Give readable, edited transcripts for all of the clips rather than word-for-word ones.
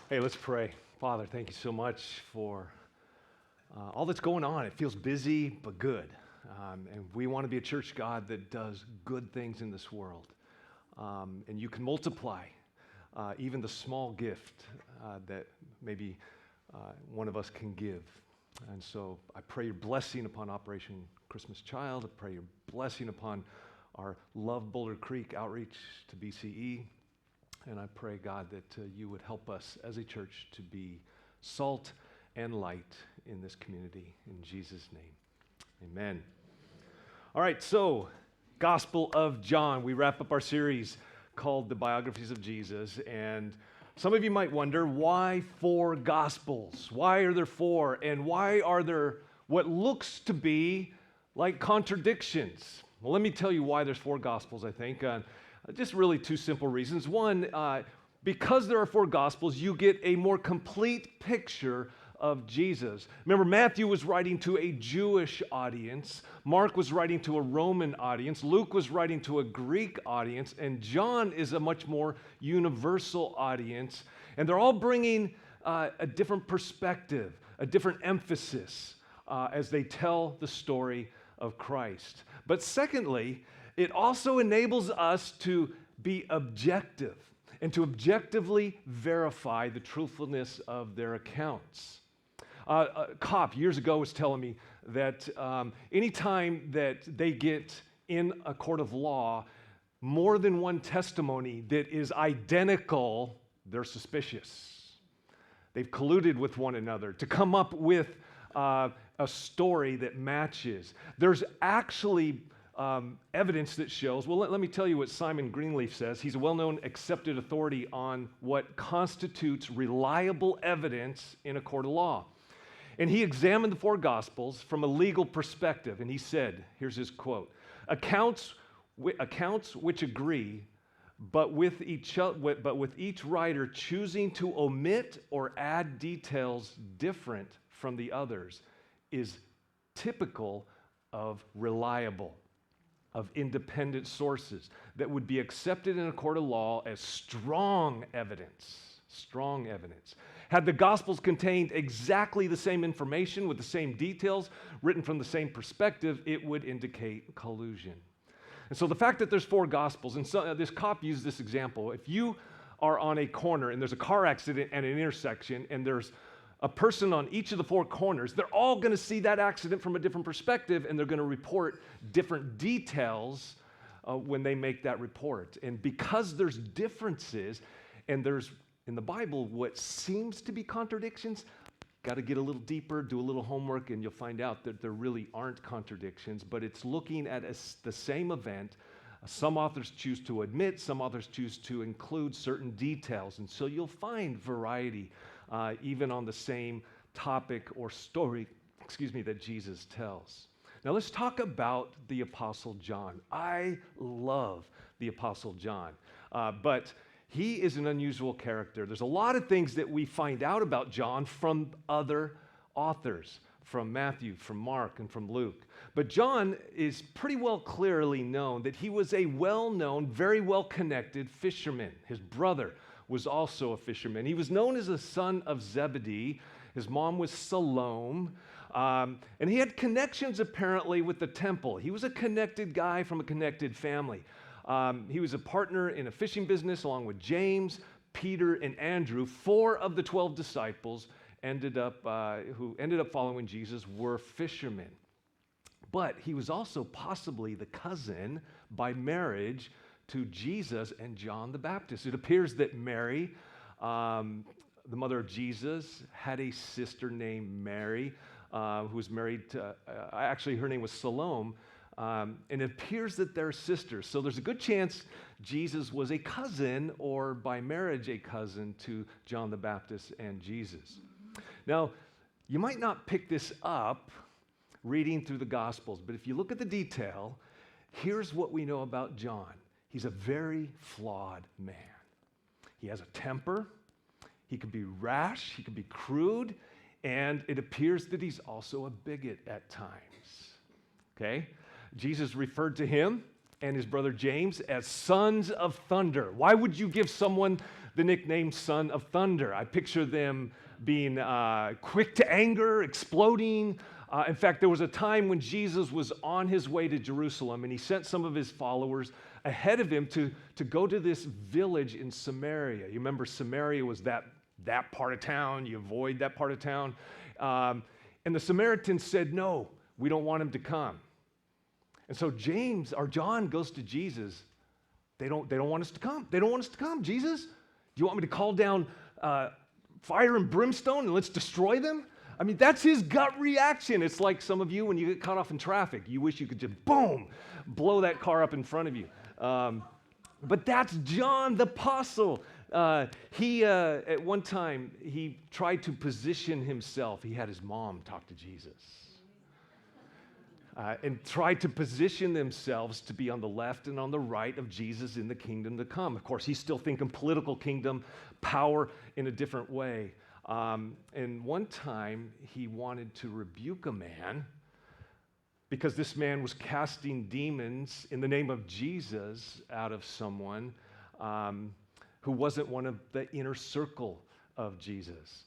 Hey, let's pray. Father, thank you so much for all that's going on. It feels busy, but good. And we want to be a church, God, that does good things in this world. And you can multiply even the small gift that maybe one of us can give. And so I pray your blessing upon Operation Christmas Child. I pray your blessing upon our Love Boulder Creek outreach to BCE. And I pray, God, that you would help us as a church to be salt and light in this community. In Jesus' name, amen. All right, so Gospel of John. We wrap up our series called The Biographies of Jesus. And some of you might wonder, why 4 Gospels? Why are there 4? And why are there what looks to be like contradictions? Well, let me tell you why there's 4 Gospels, I think. Just really 2 simple reasons. One, because there are 4 Gospels, you get a more complete picture of Jesus. Remember, Matthew was writing to a Jewish audience. Mark was writing to a Roman audience. Luke was writing to a Greek audience. And John is a much more universal audience. And they're all bringing a different perspective, a different emphasis as they tell the story of Christ. But secondly, it also enables us to be objective and to objectively verify the truthfulness of their accounts. A cop years ago was telling me that anytime that they get in a court of law more than one testimony that is identical, they're suspicious. They've colluded with one another to come up with a story that matches. There's actually evidence that shows, well, let me tell you what Simon Greenleaf says. He's a well-known accepted authority on what constitutes reliable evidence in a court of law. And he examined the 4 Gospels from a legal perspective, and he said, here's his quote, accounts which agree, but with each writer choosing to omit or add details different from the others is typical of reliable, of independent sources that would be accepted in a court of law as strong evidence. Strong evidence. Had the Gospels contained exactly the same information with the same details, written from the same perspective, it would indicate collusion. And so the fact that there's 4 Gospels, and so, this cop used this example. If you are on a corner and there's a car accident at an intersection and there's a person on each of the 4 corners, they're all going to see that accident from a different perspective, and they're going to report different details when they make that report. And because there's differences, and there's, in the Bible, what seems to be contradictions, got to get a little deeper, do a little homework, and you'll find out that there really aren't contradictions, but it's looking at the same event. Some authors choose to admit, some authors choose to include certain details, and so you'll find variety even on the same topic or story, that Jesus tells. Now let's talk about the Apostle John. I love the Apostle John, but he is an unusual character. There's a lot of things that we find out about John from other authors, from Matthew, from Mark, and from Luke. But John is pretty well clearly known that he was a well-known, very well-connected fisherman. His brother was also a fisherman. He was known as a son of Zebedee. His mom was Salome. And he had connections apparently with the temple. He was a connected guy from a connected family. He was a partner in a fishing business along with James, Peter, and Andrew. 4 of the 12 disciples who ended up following Jesus were fishermen. But he was also possibly the cousin by marriage to Jesus and John the Baptist. It appears that Mary, the mother of Jesus, had a sister named Mary who was married to, actually her name was Salome, and it appears that they're sisters. So there's a good chance Jesus was a cousin or by marriage a cousin to John the Baptist and Jesus. Now, you might not pick this up reading through the Gospels, but if you look at the detail, here's what we know about John. He's a very flawed man. He has a temper. He can be rash. He can be crude. And it appears that he's also a bigot at times. Okay? Jesus referred to him and his brother James as sons of thunder. Why would you give someone the nickname Son of Thunder? I picture them being quick to anger, exploding. In fact, there was a time when Jesus was on his way to Jerusalem, and he sent some of his followers ahead of him to go to this village in Samaria. You remember Samaria was that part of town. You avoid that part of town. And the Samaritans said, no, we don't want him to come. And so James or John goes to Jesus. They don't want us to come. They don't want us to come. Jesus, do you want me to call down fire and brimstone and let's destroy them? I mean, that's his gut reaction. It's like some of you when you get caught off in traffic. You wish you could just, boom, blow that car up in front of you. But that's John the Apostle. He at one time, he tried to position himself. He had his mom talk to Jesus. And tried to position themselves to be on the left and on the right of Jesus in the kingdom to come. Of course, he's still thinking political kingdom, power in a different way. And one time, he wanted to rebuke a man because this man was casting demons in the name of Jesus out of someone who wasn't one of the inner circle of Jesus.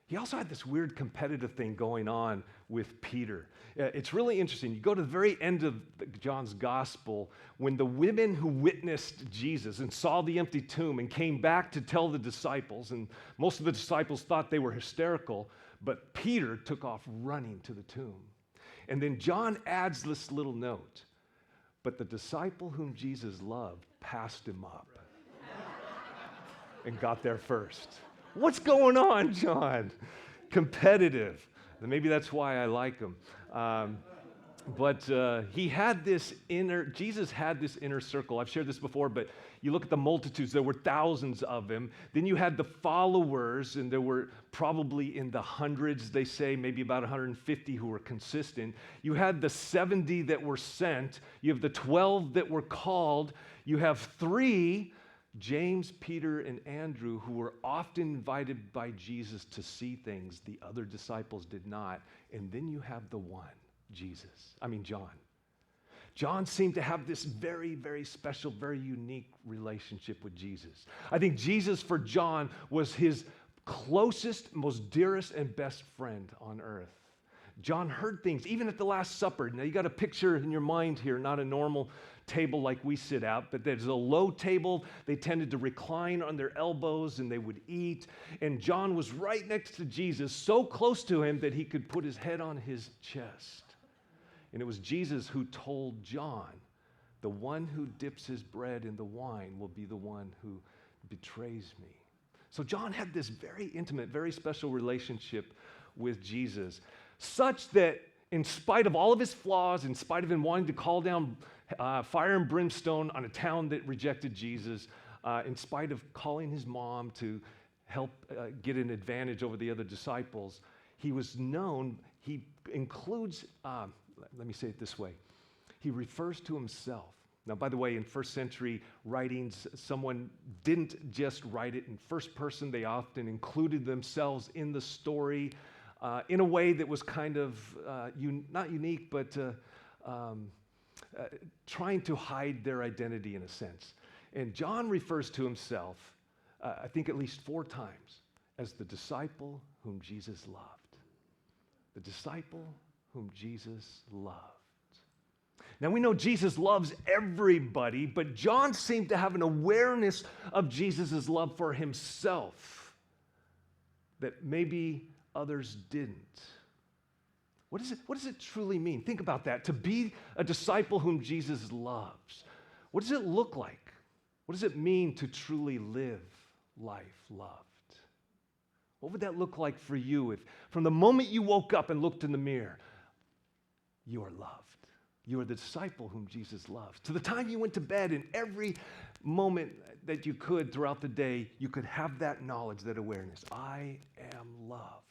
He also had this weird competitive thing going on with Peter. It's really interesting. You go to the very end of John's gospel, when the women who witnessed Jesus and saw the empty tomb and came back to tell the disciples, and most of the disciples thought they were hysterical, but Peter took off running to the tomb. And then John adds this little note, but the disciple whom Jesus loved passed him up and got there first. What's going on, John? Competitive. Maybe that's why I like him. But Jesus had this inner circle. I've shared this before, but you look at the multitudes, there were thousands of him. Then you had the followers, and there were probably in the hundreds, they say, maybe about 150 who were consistent. You had the 70 that were sent. You have the 12 that were called. You have 3, James, Peter, and Andrew, who were often invited by Jesus to see things the other disciples did not. And then you have the one, John. John seemed to have this very, very special, very unique relationship with Jesus. I think Jesus for John was his closest, most dearest, and best friend on earth. John heard things, even at the Last Supper. Now you got a picture in your mind here, not a normal table like we sit at, but there's a low table. They tended to recline on their elbows and they would eat. And John was right next to Jesus, so close to him that he could put his head on his chest. And it was Jesus who told John, the one who dips his bread in the wine will be the one who betrays me. So John had this very intimate, very special relationship with Jesus, such that in spite of all of his flaws, in spite of him wanting to call down fire and brimstone on a town that rejected Jesus, in spite of calling his mom to help get an advantage over the other disciples, he was known, he includes, let me say it this way, he refers to himself. Now, by the way, in first century writings, someone didn't just write it in first person, they often included themselves in the story in a way that was kind of not unique, but trying to hide their identity in a sense. And John refers to himself, I think at least 4 times, as the disciple whom Jesus loved. The disciple whom Jesus loved. Now we know Jesus loves everybody, but John seemed to have an awareness of Jesus' love for himself that maybe others didn't. What does it truly mean? Think about that. To be a disciple whom Jesus loves. What does it look like? What does it mean to truly live life loved? What would that look like for you if from the moment you woke up and looked in the mirror, you are loved? You are the disciple whom Jesus loves. To the time you went to bed, in every moment that you could throughout the day, you could have that knowledge, that awareness. I am loved.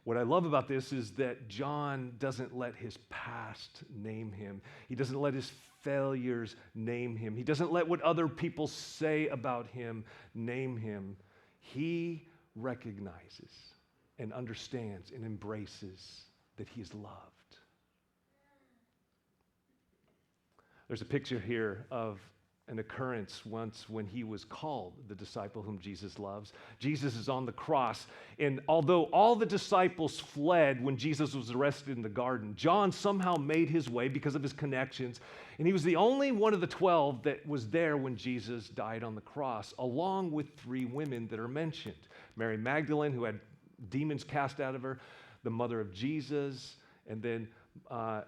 What I love about this is that John doesn't let his past name him. He doesn't let his failures name him. He doesn't let what other people say about him name him. He recognizes and understands and embraces that he is loved. There's a picture here of an occurrence once when he was called the disciple whom Jesus loves. Jesus is on the cross, and although all the disciples fled when Jesus was arrested in the garden, John somehow made his way because of his connections, and he was the only one of the 12 that was there when Jesus died on the cross, along with 3 women that are mentioned. Mary Magdalene, who had demons cast out of her, the mother of Jesus, and then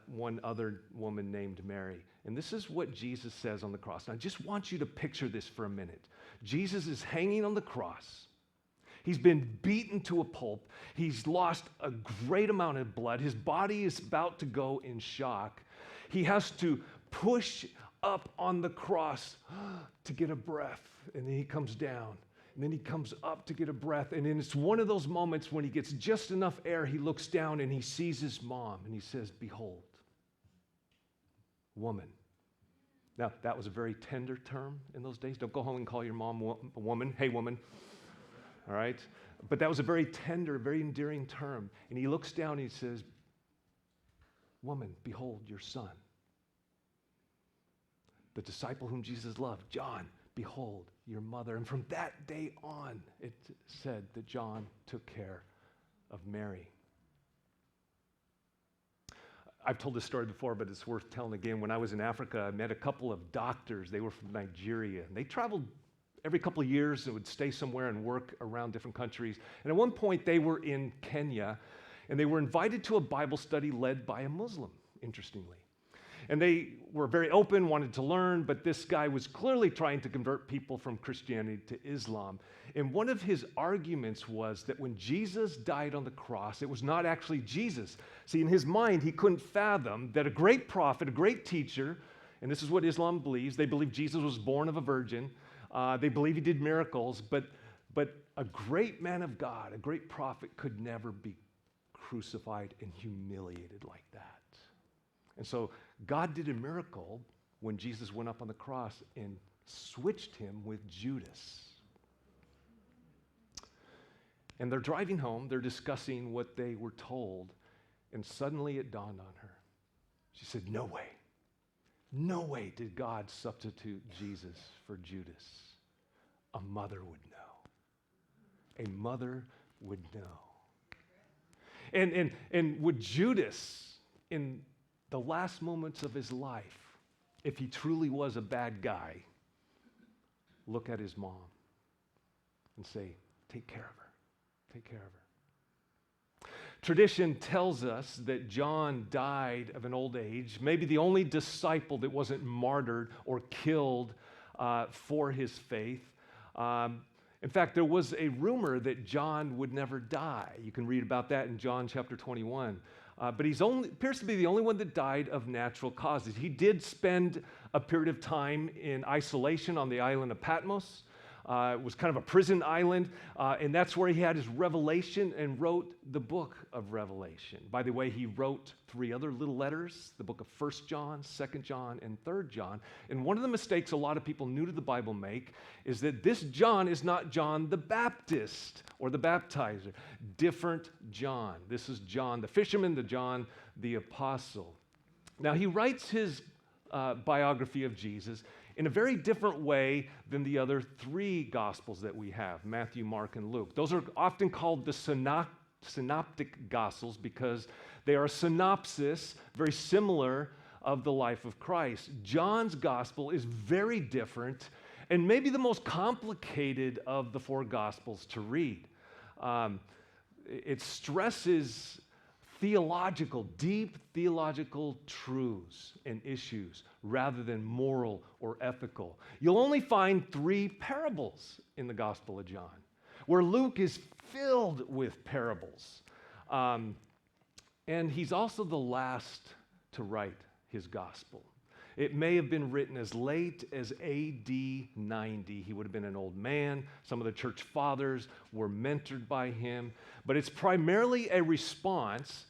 one other woman named Mary. And this is what Jesus says on the cross. And I just want you to picture this for a minute. Jesus is hanging on the cross. He's been beaten to a pulp. He's lost a great amount of blood. His body is about to go in shock. He has to push up on the cross to get a breath. And then he comes down. And then he comes up to get a breath. And then it's one of those moments when he gets just enough air, he looks down and he sees his mom. And he says, "Behold, woman." Now, that was a very tender term in those days. Don't go home and call your mom a woman. Hey, woman. All right? But that was a very tender, very endearing term. And he looks down and he says, "Woman, behold your son." The disciple whom Jesus loved, John, "Behold your mother." And from that day on, it said that John took care of Mary. I've told this story before, but it's worth telling again. When I was in Africa, I met a couple of doctors. They were from Nigeria. And they traveled every couple of years and would stay somewhere and work around different countries. And at one point, they were in Kenya, and they were invited to a Bible study led by a Muslim, interestingly. And they were very open, wanted to learn, but this guy was clearly trying to convert people from Christianity to Islam. And one of his arguments was that when Jesus died on the cross, it was not actually Jesus. See, in his mind, he couldn't fathom that a great prophet, a great teacher, and this is what Islam believes, they believe Jesus was born of a virgin, they believe he did miracles, but a great man of God, a great prophet could never be crucified and humiliated like that. And so God did a miracle when Jesus went up on the cross and switched him with Judas. And they're driving home, they're discussing what they were told, and suddenly it dawned on her. She said, "No way did God substitute Jesus for Judas. A mother would know. A mother would know." And would Judas, in the last moments of his life, if he truly was a bad guy, look at his mom and say, "Take care of her. Take care of her." Tradition tells us that John died of an old age, maybe the only disciple that wasn't martyred or killed for his faith. In fact, there was a rumor that John would never die. You can read about that in John chapter 21. But he appears to be the only one that died of natural causes. He did spend a period of time in isolation on the island of Patmos. It was kind of a prison island, and that's where he had his revelation and wrote the book of Revelation. By the way, he wrote 3 other little letters, the book of 1 John, 2 John, and 3 John. And one of the mistakes a lot of people new to the Bible make is that this John is not John the Baptist or the baptizer. Different John. This is John the fisherman, the John the apostle. Now, he writes his biography of Jesus in a very different way than the other 3 Gospels that we have, Matthew, Mark, and Luke. Those are often called the synoptic Gospels because they are a synopsis, very similar, of the life of Christ. John's Gospel is very different and maybe the most complicated of the 4 Gospels to read. It stresses deep theological truths and issues rather than moral or ethical. You'll only find 3 parables in the Gospel of John, where Luke is filled with parables. And he's also the last to write his Gospel. It may have been written as late as AD 90. He would have been an old man. Some of the church fathers were mentored by him. But it's primarily a response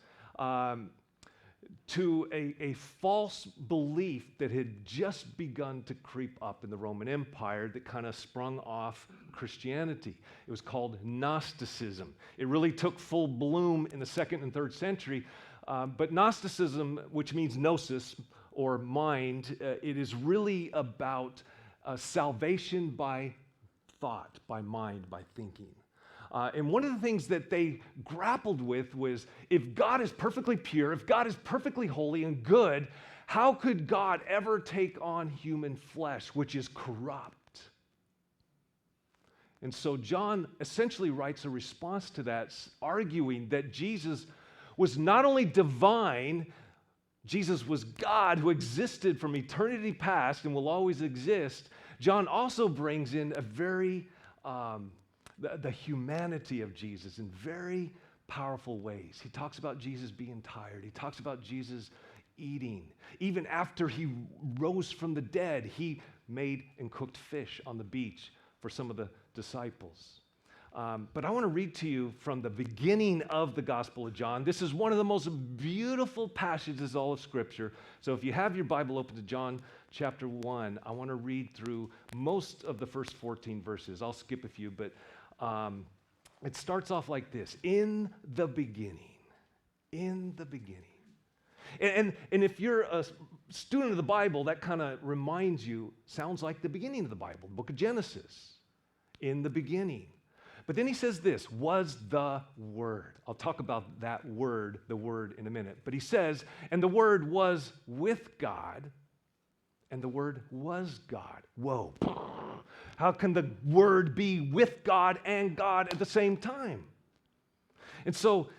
to a false belief that had just begun to creep up in the Roman Empire that kind of sprung off Christianity. It was called Gnosticism. It really took full bloom in the 2nd and 3rd century. But Gnosticism, which means gnosis, or mind, it is really about salvation by thought, by mind, by thinking. And one of the things that they grappled with was, if God is perfectly pure, if God is perfectly holy and good, how could God ever take on human flesh, which is corrupt? And so John essentially writes a response to that, arguing that Jesus was not only divine, Jesus was God who existed from eternity past and will always exist. John also brings in a very, the humanity of Jesus in very powerful ways. He talks about Jesus being tired. He talks about Jesus eating. Even after he rose from the dead, he made and cooked fish on the beach for some of the disciples. But I want to read to you from the beginning of the Gospel of John. This is one of the most beautiful passages of all of Scripture. So if you have your Bible open to John chapter 1, I want to read through most of the first 14 verses. I'll skip a few, but it starts off like this: in the beginning. In the beginning. And if you're a student of the Bible, that kind of reminds you, sounds like the beginning of the Bible, the book of Genesis. In the beginning. But then he says this, was the Word. I'll talk about that word, the Word, in a minute. But he says, and the Word was with God, and the Word was God. Whoa. How can the Word be with God and God at the same time? And so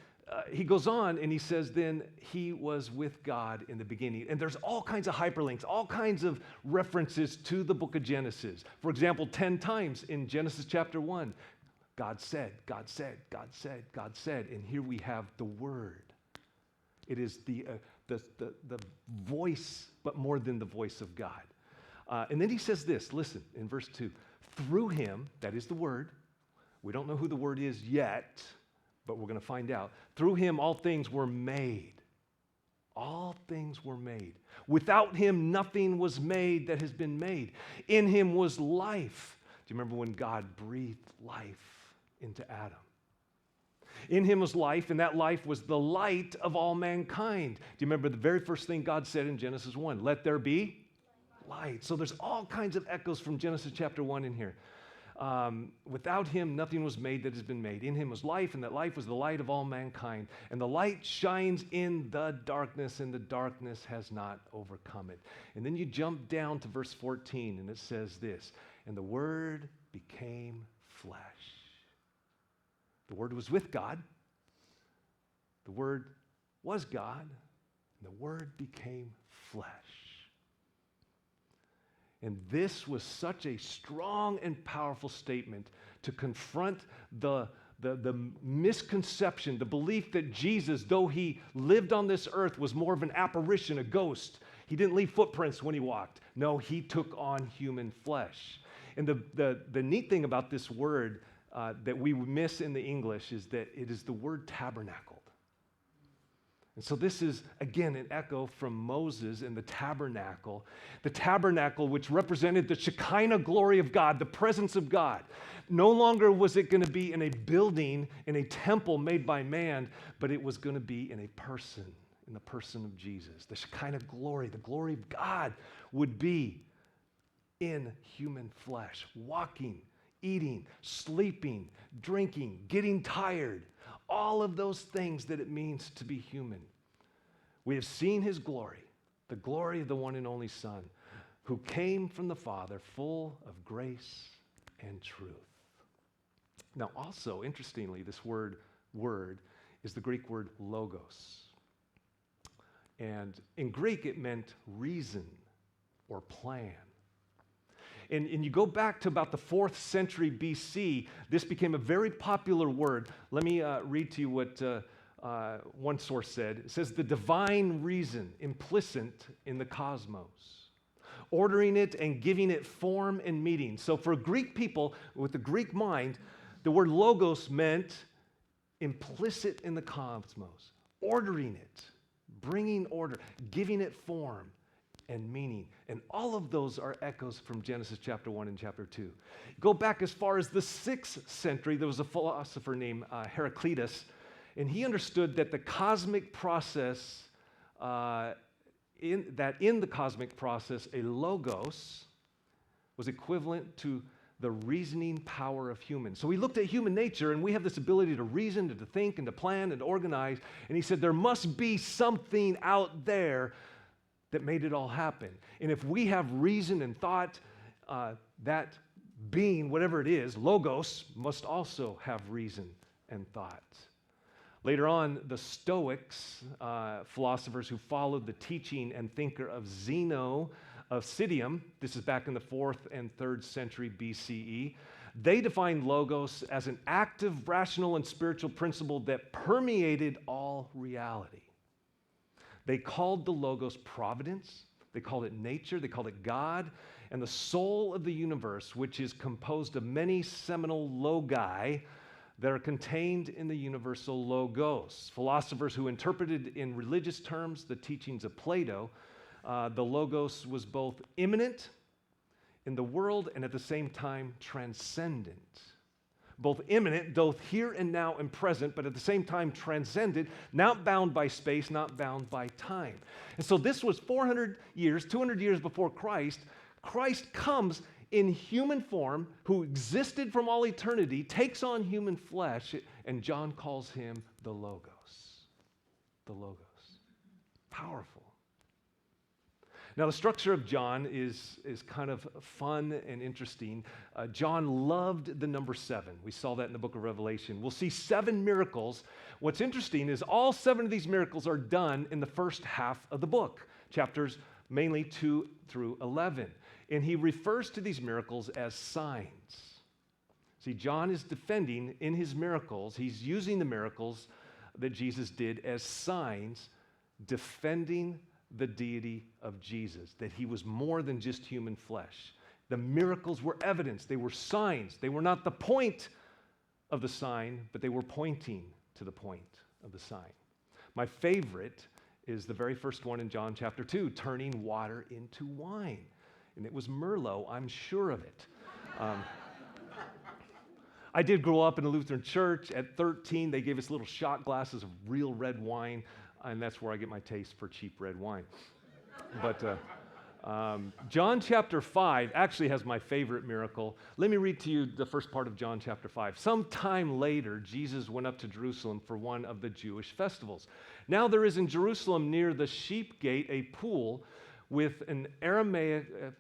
he goes on and he says, then he was with God in the beginning. And there's all kinds of hyperlinks, all kinds of references to the book of Genesis. For example, 10 times in Genesis chapter 1, God said, God said, God said, God said. And here we have the Word. It is the voice, but more than the voice of God. And then he says this, listen, in verse 2, through him, that is the Word. We don't know who the Word is yet, but we're going to find out. Through him, all things were made. All things were made. Without him, nothing was made that has been made. In him was life. Do you remember when God breathed life into Adam? In him was life, and that life was the light of all mankind. Do you remember the very first thing God said in Genesis 1? Let there be light. So there's all kinds of echoes from Genesis chapter 1 in here. Without him, nothing was made that has been made. In him was life, and that life was the light of all mankind. And the light shines in the darkness, and the darkness has not overcome it. And then you jump down to verse 14, and it says this, and the Word became flesh. The Word was with God. The Word was God, and the Word became flesh. And this was such a strong and powerful statement to confront the misconception, the belief that Jesus, though he lived on this earth, was more of an apparition, a ghost. He didn't leave footprints when he walked. No, he took on human flesh. And the neat thing about this word that we miss in the English is that it is the word tabernacled. And so this is, again, an echo from Moses and the tabernacle which represented the Shekinah glory of God, the presence of God. No longer was it going to be in a building, in a temple made by man, but it was going to be in a person, in the person of Jesus. The Shekinah glory, the glory of God would be in human flesh, walking, eating, sleeping, drinking, getting tired. All of those things that it means to be human. We have seen his glory, the glory of the one and only Son, who came from the Father, full of grace and truth. Now, also, interestingly, this word is the Greek word logos. And in Greek, it meant reason or plan. And you go back to about the 4th century BC, this became a very popular word. Let me read to you what one source said. It says, the divine reason implicit in the cosmos, ordering it and giving it form and meaning. So for Greek people with the Greek mind, the word logos meant implicit in the cosmos, ordering it, bringing order, giving it form and meaning. And all of those are echoes from Genesis chapter 1 and chapter 2. Go back as far as the 6th century, there was a philosopher named Heraclitus, and he understood that the cosmic process in the cosmic process, a logos was equivalent to the reasoning power of humans. So he looked at human nature, and we have this ability to reason and to think and to plan and to organize. And he said, there must be something out there that made it all happen. And if we have reason and thought, that being, whatever it is, logos, must also have reason and thought. Later on, the Stoics, philosophers who followed the teaching and thinker of Zeno of Citium, this is back in the 4th and 3rd century BCE, they defined logos as an active, rational, and spiritual principle that permeated all reality. They called the logos providence, they called it nature, they called it God, and the soul of the universe, which is composed of many seminal logi that are contained in the universal logos. Philosophers who interpreted in religious terms the teachings of Plato, the logos was both immanent in the world and at the same time transcendent. Both immanent, both here and now and present, but at the same time transcendent, not bound by space, not bound by time. And so this was 400 years, 200 years before Christ. Christ comes in human form, who existed from all eternity, takes on human flesh, and John calls him the Logos. The Logos. Powerful. Now, the structure of John is kind of fun and interesting. John loved the number 7. We saw that in the book of Revelation. We'll see 7 miracles. What's interesting is all 7 of these miracles are done in the first half of the book, chapters mainly 2 through 11. And he refers to these miracles as signs. See, John is defending in his miracles, he's using the miracles that Jesus did as signs, defending the deity of Jesus, that he was more than just human flesh. The miracles were evidence, they were signs. They were not the point of the sign, but they were pointing to the point of the sign. My favorite is the very first one in John chapter 2, turning water into wine. And it was Merlot, I'm sure of it. I did grow up in a Lutheran church. At 13, they gave us little shot glasses of real red wine, and that's where I get my taste for cheap red wine. But John chapter 5 actually has my favorite miracle. Let me read to you the first part of John chapter 5. Sometime later, Jesus went up to Jerusalem for one of the Jewish festivals. Now there is in Jerusalem near the sheep gate a pool with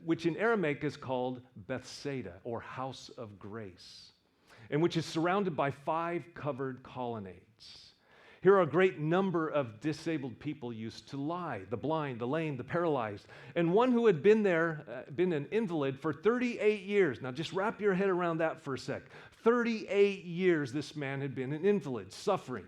which in Aramaic is called Bethsaida, or house of grace, and which is surrounded by 5 covered colonnades. Here a great number of disabled people used to lie, the blind, the lame, the paralyzed, and one who had been an invalid for 38 years. Now just wrap your head around that for a sec. 38 years this man had been an invalid, suffering.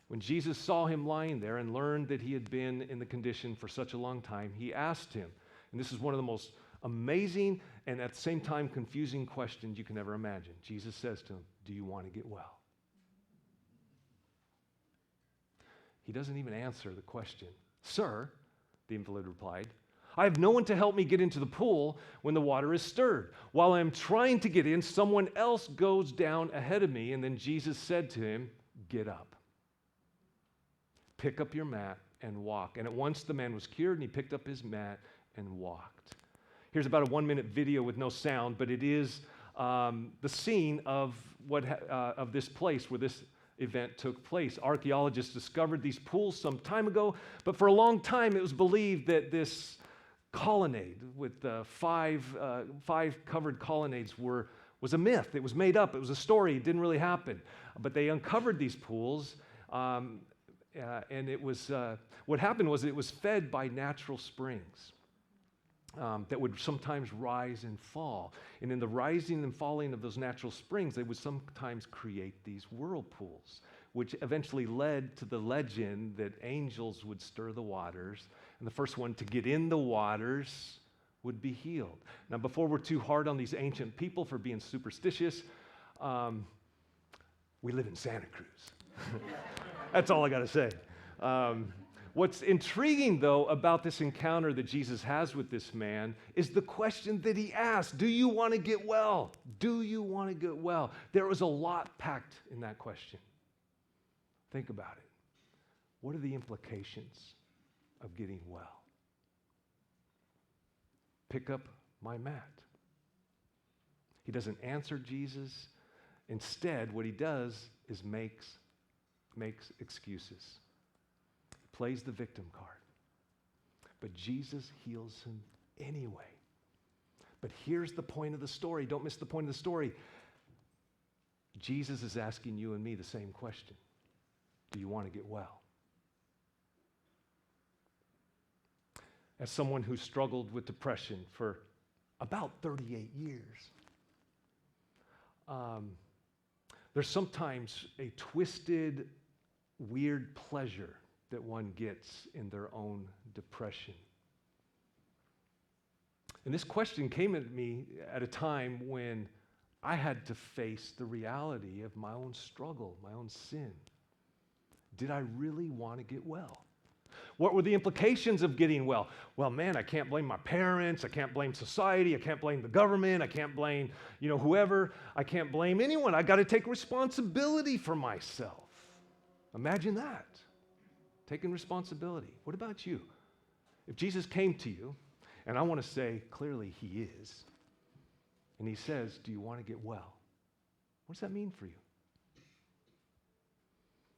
When Jesus saw him lying there and learned that he had been in the condition for such a long time, he asked him, and this is one of the most amazing and at the same time confusing questions you can ever imagine. Jesus says to him, "Do you want to get well?" He doesn't even answer the question. "Sir," the invalid replied, "I have no one to help me get into the pool when the water is stirred. While I am trying to get in, someone else goes down ahead of me." And then Jesus said to him, "Get up. Pick up your mat and walk." And at once the man was cured, and he picked up his mat and walked. Here's about a 1-minute video with no sound, but it is the scene of of this place where this event took place. Archaeologists discovered these pools some time ago, but for a long time it was believed that this colonnade with the five covered colonnades was a myth. It was made up. It was a story. It didn't really happen. But they uncovered these pools. And it was, what happened was it was fed by natural springs that would sometimes rise and fall. And in the rising and falling of those natural springs, they would sometimes create these whirlpools, which eventually led to the legend that angels would stir the waters, and the first one to get in the waters would be healed. Now, before we're too hard on these ancient people for being superstitious, we live in Santa Cruz. That's all I got to say. What's intriguing, though, about this encounter that Jesus has with this man is the question that he asked: do you want to get well? Do you want to get well? There was a lot packed in that question. Think about it. What are the implications of getting well. Pick up my mat. He doesn't answer Jesus. Instead, what he does is makes excuses. He plays the victim card. But Jesus heals him anyway. But here's the point of the story. Don't miss the point of the story. Jesus is asking you and me the same question. Do you want to get well? As someone who struggled with depression for about 38 years, there's sometimes a twisted, weird pleasure that one gets in their own depression. And this question came at me at a time when I had to face the reality of my own struggle, my own sin. Did I really want to get well? What were the implications of getting well? Well, man, I can't blame my parents. I can't blame society. I can't blame the government. I can't blame, whoever. I can't blame anyone. I got to take responsibility for myself. Imagine that. Taking responsibility. What about you? If Jesus came to you, and I want to say clearly he is, and he says, do you want to get well? What does that mean for you?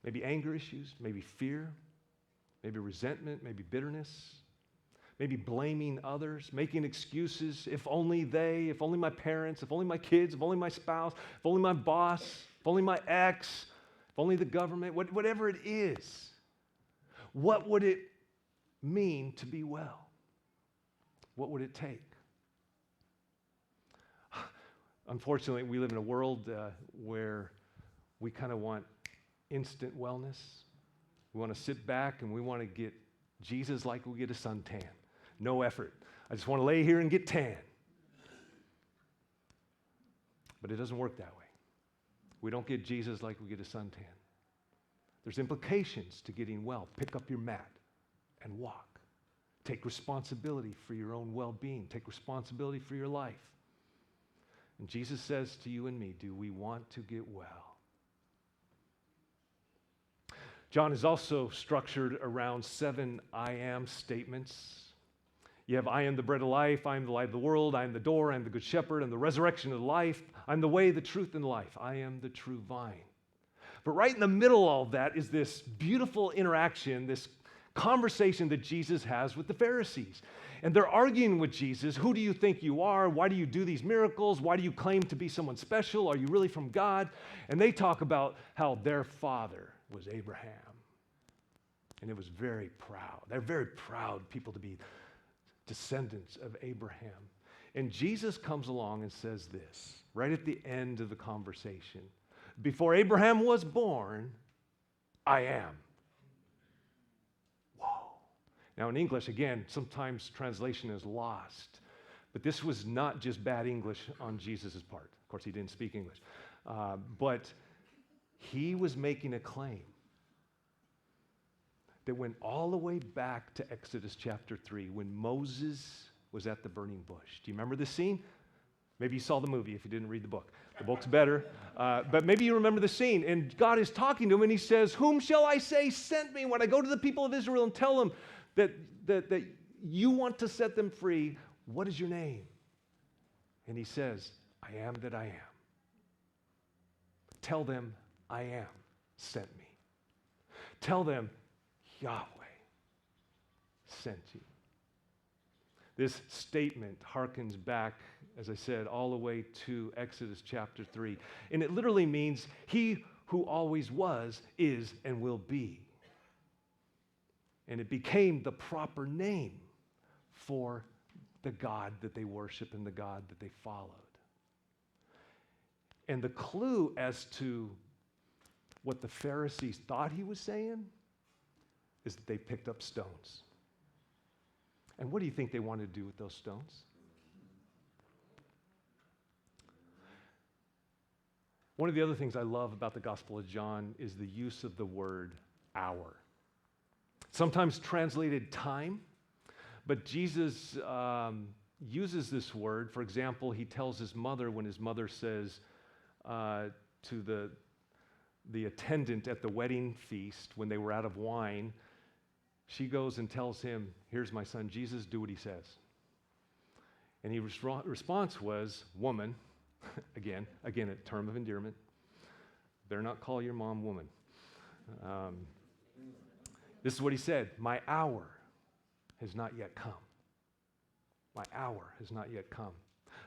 Maybe anger issues, maybe fear, maybe resentment, maybe bitterness, maybe blaming others, making excuses. If only they, if only my parents, if only my kids, if only my spouse, if only my boss, if only my ex, if only the government, whatever it is. What would it mean to be well? What would it take? Unfortunately, we live in a world where we kind of want instant wellness. We want to sit back and we want to get Jesus like we get a suntan. No effort. I just want to lay here and get tan. But it doesn't work that way. We don't get Jesus like we get a suntan. There's implications to getting well. Pick up your mat and walk. Take responsibility for your own well-being. Take responsibility for your life. And Jesus says to you and me, do we want to get well? John is also structured around 7 I am statements. You have, I am the bread of life, I am the light of the world, I am the door, I am the good shepherd, I am the resurrection of life, I am the way, the truth, and the life. I am the true vine. But right in the middle of all that is this beautiful interaction, this conversation that Jesus has with the Pharisees. And they're arguing with Jesus, who do you think you are? Why do you do these miracles? Why do you claim to be someone special? Are you really from God? And they talk about how their father was Abraham. And it was very proud. They're very proud people to be descendants of Abraham. And Jesus comes along and says this, right at the end of the conversation. Before Abraham was born, I am. Now, in English, again, sometimes translation is lost. But this was not just bad English on Jesus' part. Of course, he didn't speak English. But he was making a claim that went all the way back to Exodus chapter 3 when Moses was at the burning bush. Do you remember this scene? Maybe you saw the movie if you didn't read the book. The book's better. But maybe you remember the scene. And God is talking to him and he says, whom shall I say sent me when I go to the people of Israel and tell them that you want to set them free? What is your name? And he says, I am that I am. Tell them I am sent me. Tell them Yahweh sent you. This statement harkens back, as I said, all the way to Exodus chapter 3. And it literally means he who always was, is, and will be. And it became the proper name for the God that they worship and the God that they followed. And the clue as to what the Pharisees thought he was saying is that they picked up stones. And what do you think they wanted to do with those stones? One of the other things I love about the Gospel of John is the use of the word hour. Sometimes translated time, but Jesus uses this word. For example, he tells his mother when his mother says to the attendant at the wedding feast when they were out of wine, She goes and tells him, here's my son Jesus, do what he says. And his response was, woman, again, a term of endearment. Better not call your mom woman. This is what he said, my hour has not yet come. My hour has not yet come.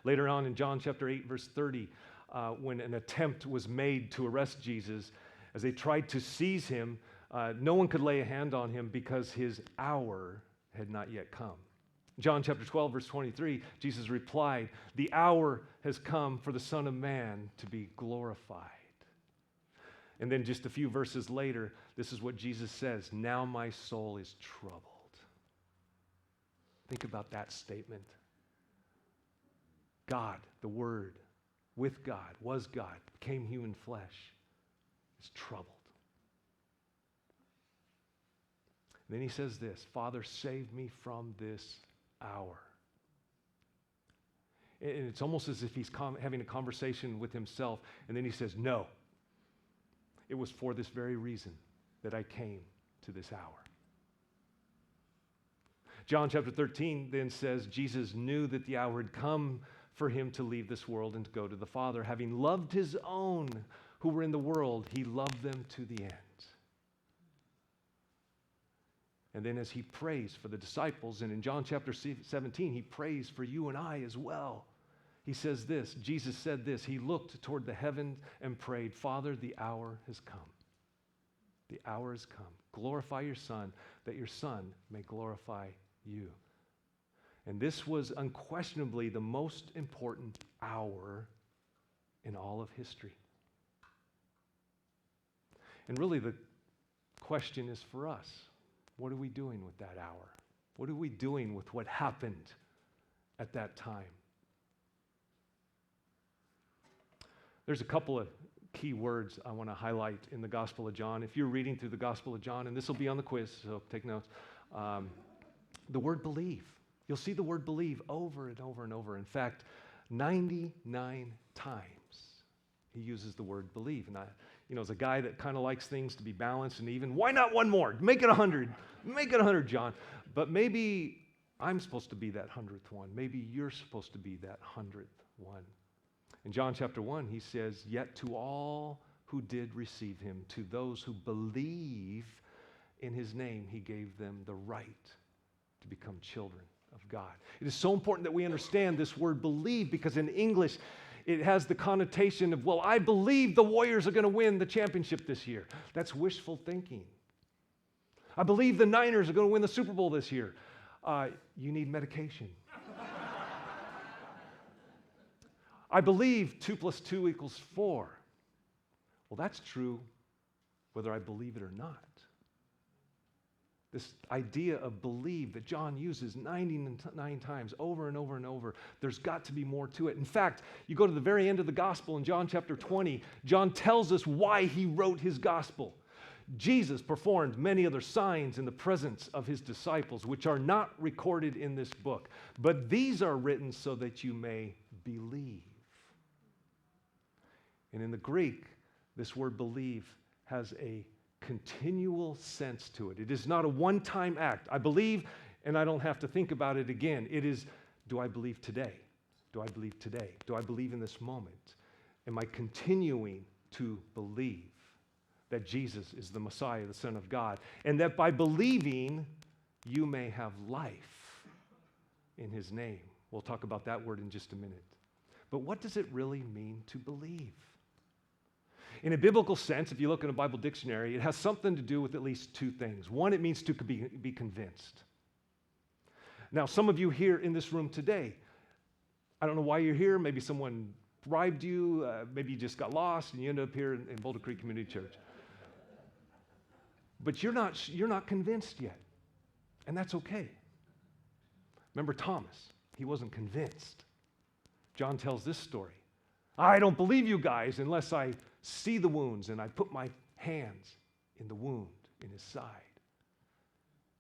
Later on in John chapter 8, verse 30, when an attempt was made to arrest Jesus, as they tried to seize him, no one could lay a hand on him because his hour had not yet come. John chapter 12, verse 23, Jesus replied, the hour has come for the Son of Man to be glorified. And then just a few verses later, this is what Jesus says, now my soul is troubled. Think about that statement. God, the Word, with God, was God, became human flesh, is troubled. And then he says this, Father, save me from this hour. And it's almost as if he's having a conversation with himself, and then he says, no, it was for this very reason that I came to this hour. John chapter 13 then says, Jesus knew that the hour had come for him to leave this world and to go to the Father. Having loved his own who were in the world, he loved them to the end. And then as he prays for the disciples, and in John chapter 17, he prays for you and I as well. He says this, Jesus said this, he looked toward the heaven and prayed, Father, the hour has come. The hour has come. Glorify your Son, that your Son may glorify you. And this was unquestionably the most important hour in all of history. And really the question is for us. What are we doing with that hour? What are we doing with what happened at that time? There's a couple of key words I want to highlight in the Gospel of John. If you're reading through the Gospel of John, and this will be on the quiz, so take notes, the word believe. You'll see the word believe over and over and over. In fact, 99 times he uses the word believe. And as a guy that kind of likes things to be balanced and even, why not one more? Make it 100. Make it 100, John. But maybe I'm supposed to be that 100th one. Maybe you're supposed to be that 100th one. In John chapter 1, he says, yet to all who did receive him, to those who believe in his name, he gave them the right to become children of God. It is so important that we understand this word believe, because in English, it has the connotation of, well, I believe the Warriors are going to win the championship this year. That's wishful thinking. I believe the Niners are going to win the Super Bowl this year. You need medication. I believe 2 + 2 = 4. Well, that's true whether I believe it or not. This idea of believe that John uses 99 times over and over and over, there's got to be more to it. In fact, you go to the very end of the gospel in John chapter 20, John tells us why he wrote his gospel. Jesus performed many other signs in the presence of his disciples, which are not recorded in this book, but these are written so that you may believe. And in the Greek, this word believe has a continual sense to it. It is not a one-time act. I believe, and I don't have to think about it again. It is, do I believe today? Do I believe today? Do I believe in this moment? Am I continuing to believe that Jesus is the Messiah, the Son of God, and that by believing, you may have life in his name? We'll talk about that word in just a minute. But what does it really mean to believe? In a biblical sense, if you look in a Bible dictionary, it has something to do with at least two things. One, it means to be convinced. Now, some of you here in this room today, I don't know why you're here. Maybe someone bribed you. Maybe you just got lost and you ended up here in Boulder Creek Community Church. But you're not convinced yet, and that's okay. Remember Thomas. He wasn't convinced. John tells this story. I don't believe you guys unless I see the wounds and I put my hands in the wound in his side.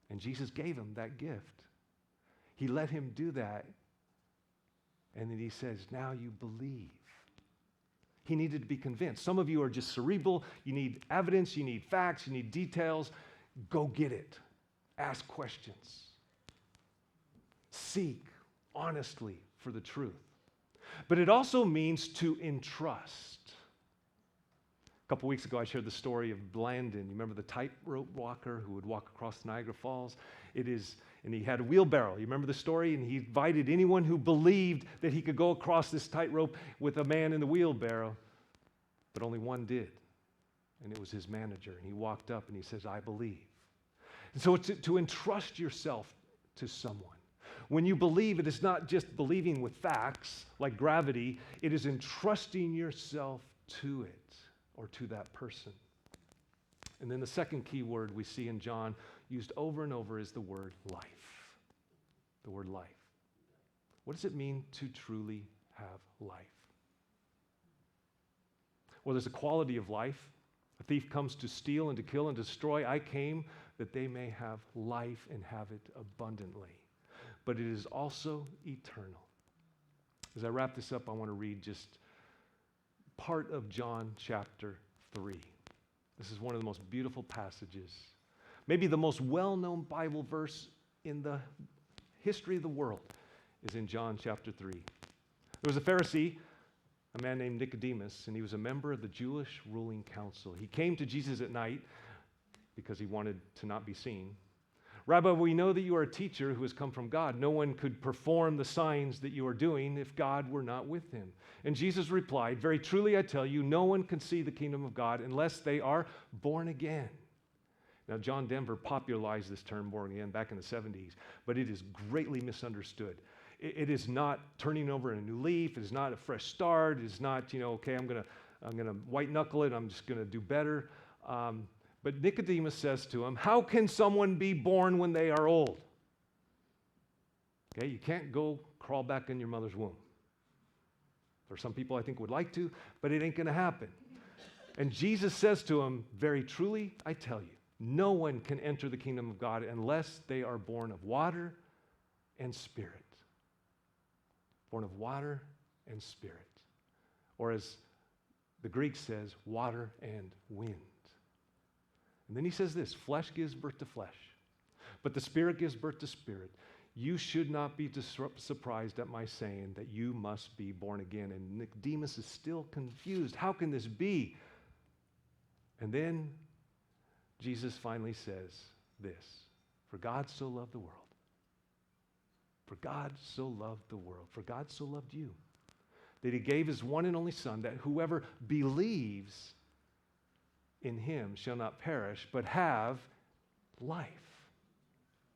And Jesus gave him that gift. He let him do that. And then he says, now you believe. He needed to be convinced. Some of you are just cerebral. You need evidence. You need facts. You need details. Go get it. Ask questions. Seek honestly for the truth. But it also means to entrust. A couple weeks ago, I shared the story of Blandon. You remember the tightrope walker who would walk across Niagara Falls? And he had a wheelbarrow. You remember the story? And he invited anyone who believed that he could go across this tightrope with a man in the wheelbarrow. But only one did. And it was his manager. And he walked up and he says, I believe. And so it's to entrust yourself to someone. When you believe, it is not just believing with facts like gravity. It is entrusting yourself to it or to that person. And then the second key word we see in John used over and over is the word life. The word life. What does it mean to truly have life? Well, there's a quality of life. A thief comes to steal and to kill and destroy. I came that they may have life and have it abundantly. But it is also eternal. As I wrap this up, I want to read just part of John chapter 3. This is one of the most beautiful passages. Maybe the most well-known Bible verse in the history of the world is in John chapter 3. There was a Pharisee, a man named Nicodemus, and he was a member of the Jewish ruling council. He came to Jesus at night because he wanted to not be seen. Rabbi, we know that you are a teacher who has come from God. No one could perform the signs that you are doing if God were not with him. And Jesus replied, very truly I tell you, no one can see the kingdom of God unless they are born again. Now, John Denver popularized this term, born again, back in the 70s, but it is greatly misunderstood. It is not turning over a new leaf. It is not a fresh start. It is not, okay, I'm gonna white knuckle it. I'm just gonna do better. But Nicodemus says to him, how can someone be born when they are old? Okay, you can't go crawl back in your mother's womb. There are some people I think would like to, but it ain't going to happen. And Jesus says to him, very truly, I tell you, no one can enter the kingdom of God unless they are born of water and spirit. Born of water and spirit. Or as the Greek says, water and wind. And then he says this, flesh gives birth to flesh, but the Spirit gives birth to spirit. You should not be surprised at my saying that you must be born again. And Nicodemus is still confused. How can this be? And then Jesus finally says this, for God so loved the world. For God so loved the world. For God so loved you, that he gave his one and only Son, that whoever believes in him shall not perish, but have life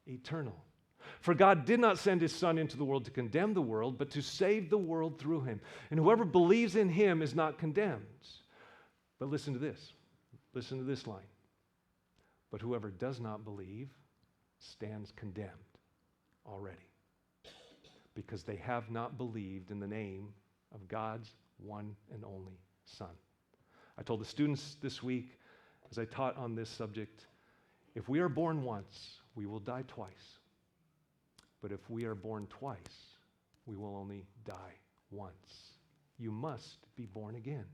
eternal. For God did not send his Son into the world to condemn the world, but to save the world through him. And whoever believes in him is not condemned. But listen to this. Listen to this line. But whoever does not believe stands condemned already, because they have not believed in the name of God's one and only Son. I told the students this week, as I taught on this subject, if we are born once, we will die twice. But if we are born twice, we will only die once. You must be born again.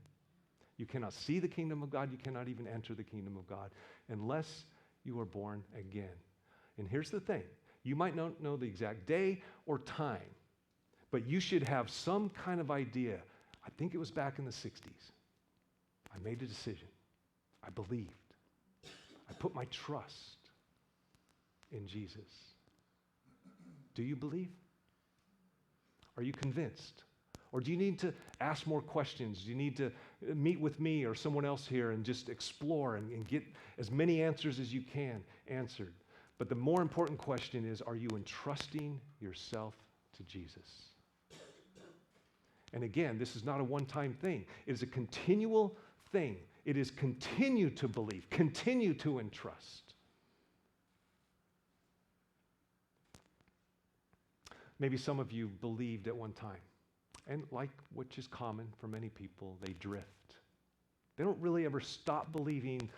You cannot see the kingdom of God. You cannot even enter the kingdom of God unless you are born again. And here's the thing. You might not know the exact day or time, but you should have some kind of idea. I think it was back in the 60s. I made a decision. I believed. I put my trust in Jesus. Do you believe? Are you convinced? Or do you need to ask more questions? Do you need to meet with me or someone else here and just explore and get as many answers as you can answered? But the more important question is, are you entrusting yourself to Jesus? And again, this is not a one-time thing. It is a continual thing. It is continue to believe, continue to entrust. Maybe some of you believed at one time, and like which is common for many people, they drift. They don't really ever stop believing,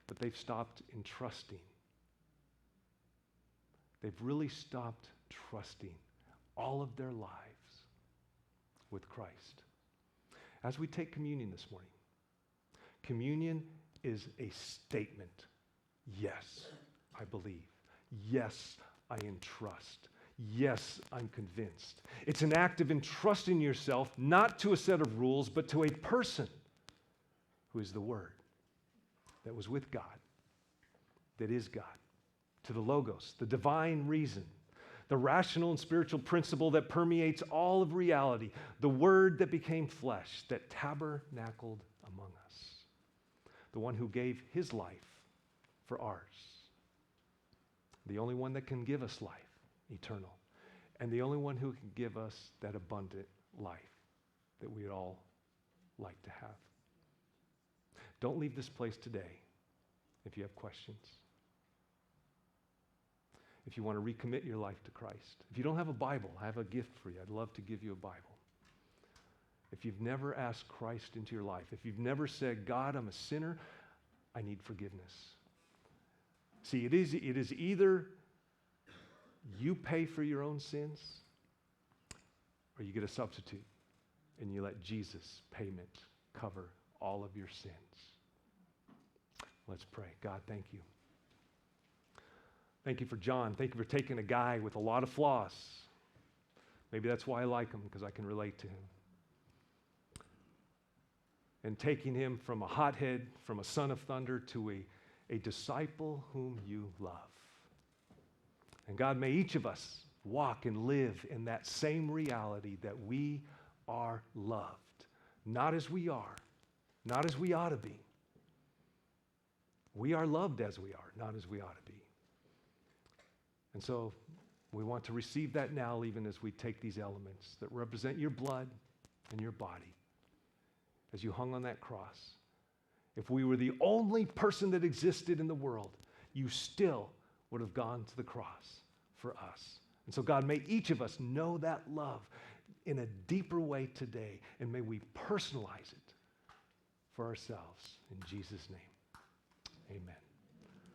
but they've stopped entrusting. They've really stopped trusting all of their lives with Christ. As we take communion this morning, communion is a statement. Yes, I believe. Yes, I entrust. Yes, I'm convinced. It's an act of entrusting yourself not to a set of rules, but to a person who is the Word that was with God, that is God, to the Logos, the divine reason, the rational and spiritual principle that permeates all of reality, the Word that became flesh, that tabernacled among us, the one who gave his life for ours, the only one that can give us life, eternal, and the only one who can give us that abundant life that we'd all like to have. Don't leave this place today if you have questions. If you want to recommit your life to Christ. If you don't have a Bible, I have a gift for you. I'd love to give you a Bible. If you've never asked Christ into your life, if you've never said, God, I'm a sinner, I need forgiveness. See, it is either you pay for your own sins or you get a substitute and you let Jesus' payment cover all of your sins. Let's pray. God, thank you. Thank you for John. Thank you for taking a guy with a lot of flaws. Maybe that's why I like him, because I can relate to him. And taking him from a hothead, from a son of thunder, to a disciple whom you love. And God, may each of us walk and live in that same reality that we are loved. Not as we are, not as we ought to be. We are loved as we are, not as we ought to be. And so we want to receive that now, even as we take these elements that represent your blood and your body as you hung on that cross. If we were the only person that existed in the world, you still would have gone to the cross for us. And so, God, may each of us know that love in a deeper way today, and may we personalize it for ourselves. In Jesus' name.